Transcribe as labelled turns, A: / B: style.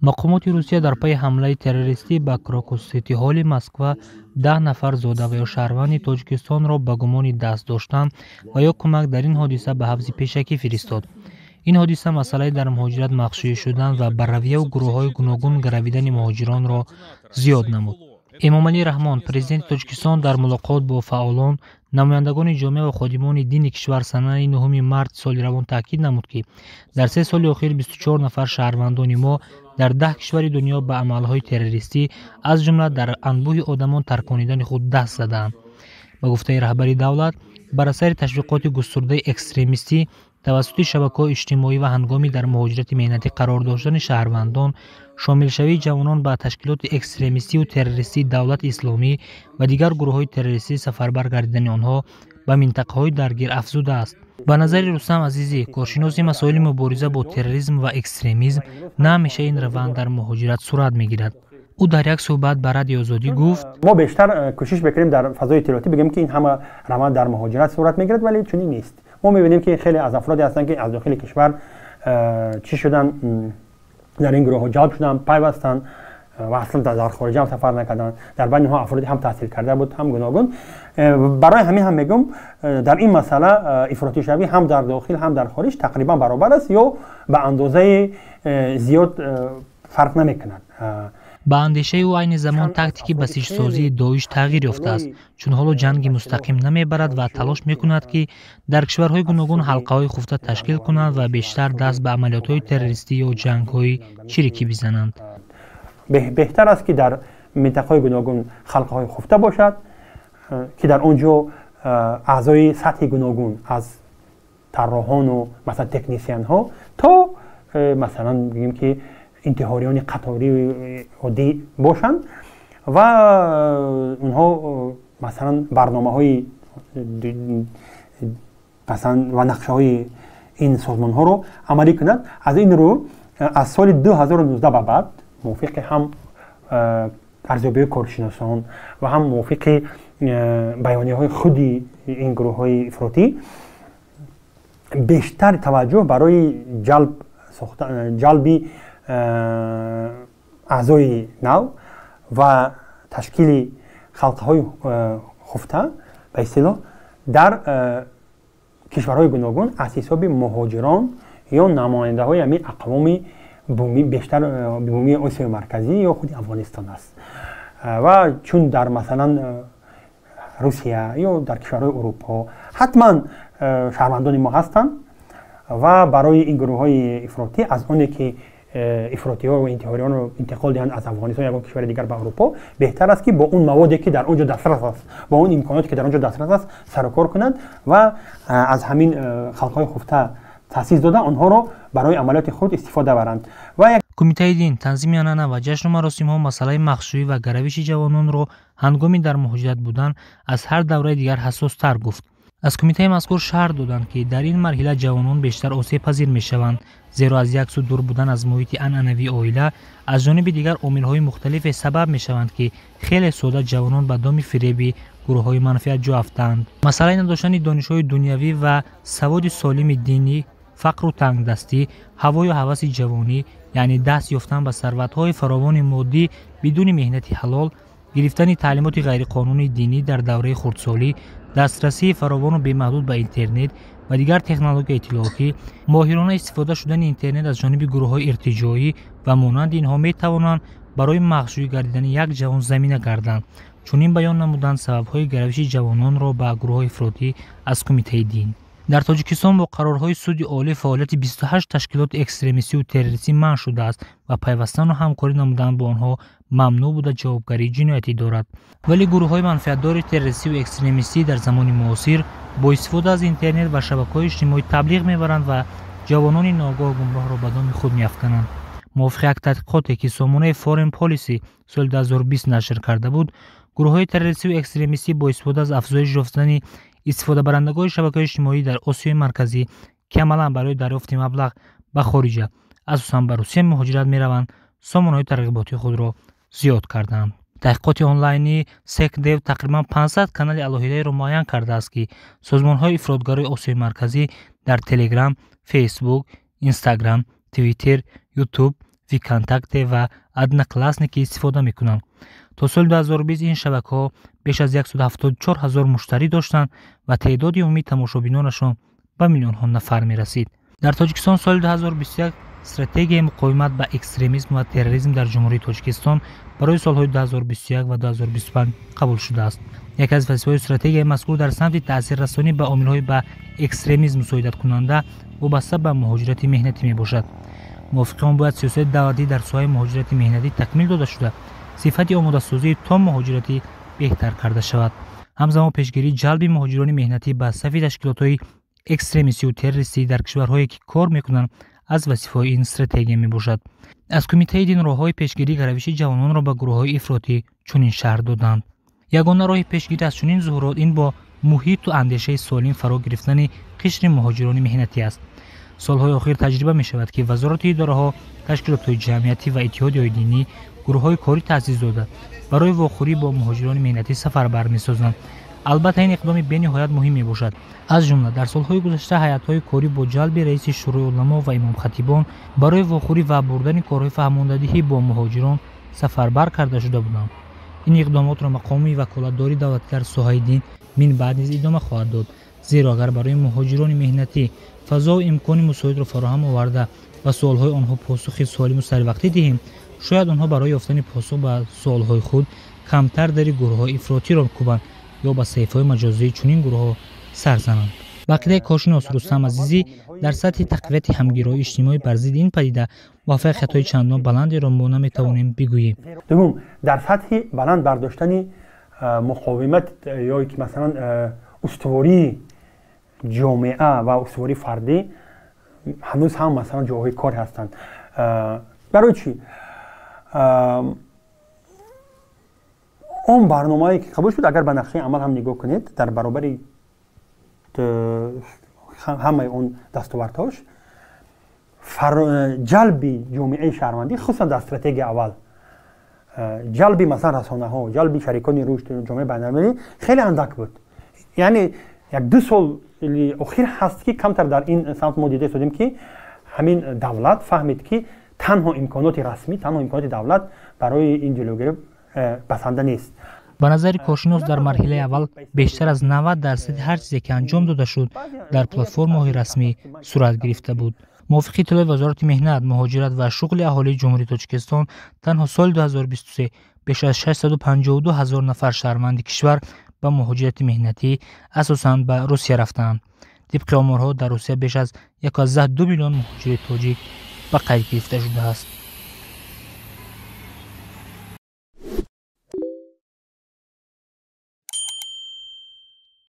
A: مقامات روسیه در پی حمله تروریستی به کراکوس سیتی هال مسکو 10 نفر زاده و یا شهروند تاجیکستان را به گمان دست داشتن و یا کمک در این حادثه به حبس پیشکی فرستاد. این حادثه مسئله در مهاجرت مخشوش شدن و بر رویه و گروه‌های گوناگون گرویدن مهاجران را زیاد نمود. امامعلی رحمان پرزیدنت تاجیکستان در ملاقات با فعالان، نمایندگان جامعه و خادمان دین کشور سنه 9 مارس سال روان تاکید نمود که در 3 سال اخیر 24 نفر شهروندان ما در 10 کشور دنیا به عملهای تروریستی از جمله در انبوه آدمان ترکانیدن خود دست زدند. به گفته رهبر دولت، بر اثر تشویقات گسترده اکستریمیستی توسط شبکه‌های اجتماعی و هنگامی در مهاجرت مهنتی قرار داشتن شهروندان، شامل شوی جوانان به تشکیلات اکستریمیستی و تروریستی دولت اسلامی و دیگر گروه‌های تروریستی سفربر گردیدن آنها به منطقه‌های درگیر افزوده است. به نظر رستم عزیزی، کارشناس مسائل مبارزه با تروریسم و اکستریمیسم، نه همیشه این روند در مهاجرت صورت می‌گیرد. او در یک صحبت به رادیو آزادی گفت:
B: ما بیشتر کوشش بکنیم در فضای اطلاعاتی بگیم که این همه روند در مهاجرت صورت می‌گیرد، ولی چنین نیست. ما می‌بینیم که خیلی از افرادی هستند که از داخل کشور چی شدن، در این گروه جلب شدن، پیوستن و اصلا در خارج هم سفر نکردن. در بین اینها افرادی هم تحصیل کرده بود، هم گوناگون. برای همین هم میگم در این مسئله افراطی شوی هم در داخل هم در خارج تقریبا برابر است یا به اندازه زیاد فرق نمی‌کند.
A: با اندیشه او عین زمان تاکتیک بسیج سازی داعش تغییر یافته است، چون حالا جنگی مستقیم نمیبرد و تلاش میکند که در کشورهای گوناگون حلقه‌های خفته تشکیل کنند و بیشتر دست به عملیات‌های تروریستی یا جنگ‌های چریکی بزنند.
B: بهتر است که در منطقه‌های گوناگون حلقه‌های خفته باشد که در اونجا اعضای سطح گوناگون از طراحان و مثلا تکنیسیان ها تا مثلا بگیم که انتحاریان قطاری عادی باشند و اونها مثلا برنامه‌های مثلا و نقشه‌های این سازمان‌ها رو عملی کنند. از این رو از سال 2019 به بعد موافق هم ارزیابی کارشناسان و هم موافق بیانیه‌های خودی این گروه‌های افراطی بیشتر توجه برای جلبی اعضای نو و تشکیل خلقه‌های خفته به اصطلاح در کشورهای گوناگون از حساب مهاجران یا نماینده‌های همین اقوام بومی بیشتر بومی آسیا مرکزی یا خود افغانستان است و چون در مثلا روسیه یا در کشورهای اروپا حتما شهروندان ما هستند و برای این گروه‌های افراطی از اونی که افراطی‌ها و انتحاریان رو انتقال دهند از افغانستان یا کشور دیگر به اروپا، بهتر است که با اون موادی که در اونجا دسترس است، با اون امکاناتی که در اونجا دسترس است سر و کار کنند و از همین خلق‌های خفته تأسیس داده آنها رو برای عملیات خود استفاده برند. و
A: کمیته دین، تنظیم عنعنه و جشن و مراسم‌ها مسئله مخشویی و گرویش جوانان را هنگامی در مهاجرت بودن از هر دوره دیگر حساس‌تر گفت. از کمیته مذکور شرح دادند که در این مرحله جوانان بیشتر آسیب پذیر می‌شوند، زیرا از یک سو دور بودن از محیط عنعنوی عائله، از جانب دیگر عامل‌های مختلف سبب می‌شوند که خیلی ساده جوانان به دام فریب گروه‌های منفعت جو افتند. مسئله نداشتن دانش‌های دنیوی و سواد سالم دینی، فقر و تنگدستی، هوای و هوس جوانی، یعنی دست یافتن به ثروت‌های فراوان مادی بدون مهنت حلال، گرفتن تعلیمات غیرقانونی دینی در دوره خردسالی، دسترسی فراوان و بی‌محدود به اینترنت و دیگر تکنولوژی اطلاعاتی، ماهرانه استفاده شدن اینترنت از جانب گروه‌های ارتجاعی و مانند اینها می‌توانند برای مخشویی گردیدن یک جوان زمینه گردند. چون این بیان نمودند سبب‌های گرویش جوانان را به گروه‌های افراطی از کمیته دین. در تاجیکستان با قرارهای سود عالی فعالیت 28 تشکیلات اکستریمیستی و تروریستی منع شده است و پیوستن و همکاری نمودن با آنها ممنوع بوده جوابگری جنایتی دارد. ولی گروه‌های منفعت‌دار تروریستی و اکستریمیستی در زمان معاصر با استفاده از اینترنت و شبکه‌های اجتماعی تبلیغ می‌برند و جوانان ناآگاه و گمراه را به دام خود می‌افکنند. موافق یک تحقیقاتی که سامانه فارن پالیسی سال 2020 نشر کرده بود، گروه‌های تروریستی و اکستریمیستی با استفاده از افزایش یافتن استفاده برندگان شبکه‌های اجتماعی در آسیای مرکزی که عملاً برای دریافت مبلغ به خارج اساساً به روسیه مهاجرت می‌روند، سامانه‌های ترغیباتی خود را زیاد کردند. تحقیقات آنلاینی سکدیو تقریباً 500 کانال علاهیده را معین کرده است که سازمان‌های افراطگرای آسیای مرکزی در تلگرام، فیسبوک، اینستاگرام، توییتر، یوتیوب، ویکانتاکت و ادناکلاسنیک استفاده میکنند. تا سال 2020 این شبکه‌ها بیش از 174,000 مشتری داشتند و تعداد عمومی تماشابینانشان به میلیون‌ها نفر می‌رسید. در تاجیکستان سال 2021 استراتژی مقاومت با اکستریمیسم و تروریسم در جمهوری تاجیکستان برای سال‌های 2021 و 2025 قبول شده است. یکی از وظایف استراتژی مذکور در سمت تاثیررسانی به عامل‌های با اکستریمیسم مساعدت کننده وابسته به مهاجرت مهنتی میباشد. موافقان باید سیاست دولتی در ساحه مهاجرت مهنتی تکمیل داده شده صفت آماده سازی تا مهاجرتی بهتر کرده شود. همزمان پیشگیری جلب مهاجران مهنتی به صف تشکیلات‌های اکستریمیستی و تروریستی در کشورهایی که کار میکنند از وظیفه‌های این استراتژی میباشد. از کمیته دین راههای پیشگیری روش جوانان را به گروه‌های افراطی چنین شرح دادند. یگانه راه پیشگیری از چنین ظهورات این با محیط و اندیشه سالم فرا گرفتن قشر مهاجران مهنتی است. سالهای اخیر تجربه می شود که وزارت اداره‌ها، تشکیلات‌های جمعیتی و اتحادیه‌های دینی گروه‌های کاری تأسیس داده برای واخوری با مهاجران مهنتی سفربر می‌سازند. البته این اقدام بی‌نهایت مهم می‌باشد. از جمله در سالهای گذشته هیئت‌های کاری با جلب رئیس شورای علما و امام خطیبان برای واخوری و بردن کارهای فهماندهی با مهاجران سفربر کرده شده بودند. این اقدامات را مقام وکالتداری دولتگر ساحه دین من بعد نیز ادامه خواهد داد، زیرا اگر برای مهاجران مهنتی فضا و امکان مساعد را فراهم آورده و سوال‌های آنها پاسخ سالم و سروقتی دهیم، شاید آنها برای یافتن پاسخ به سوال‌های خود کمتر در گروه‌های افراطی را کوبند یا به صفحه‌های مجازی چنین گروه‌ها سر زنند. بقیه کارشناس رستم عزیزی در سطح تقویت همگرایی اجتماعی بر ضد این پدیده موفقیت‌های چندان بلندی را ما نمی‌توانیم بگوییم.
B: دوم، در سطح بلند برداشتن مقاومت یا که مثلا استواری جامعه و استواری فردی هنوز هم مثلا جاهای کار هستند. برای چی؟ اون برنامه‌ای که قبول شد اگر به نقشه عمل هم نگاه کنید در برابر همه اون دستاوردهاش جلب جامعه شهروندی خصوصا در استراتژی اول جلب مثلا رسانه‌ها جلب شریکان رشد جامعه بین‌المللی خیلی اندک بود. یعنی یک دو سال اخیر هست که کمتر در این سمت ما دیده شدیم که همین دولت فهمید که تنها امکانات رسمی تنها امکانات دولت برای این جلوگیری بسنده نیست.
A: به نظر کارشناس در مرحله اول بیشتر از 90% هر چیزی که انجام داده شد در پلتفرم‌های رسمی صورت گرفته بود. موافق اطلاع وزارت مهنت، مهاجرت و شغل اهالی جمهوری تاجیکستان تنها سال 2023 بیش از 652,000 نفر شهروند کشور به مهاجرت مهنتی اساساً به روسیه رفتند. طبق آمارها در روسیه بیش از 1.2 میلیون مهاجر تاجیک به قید گرفته شده است.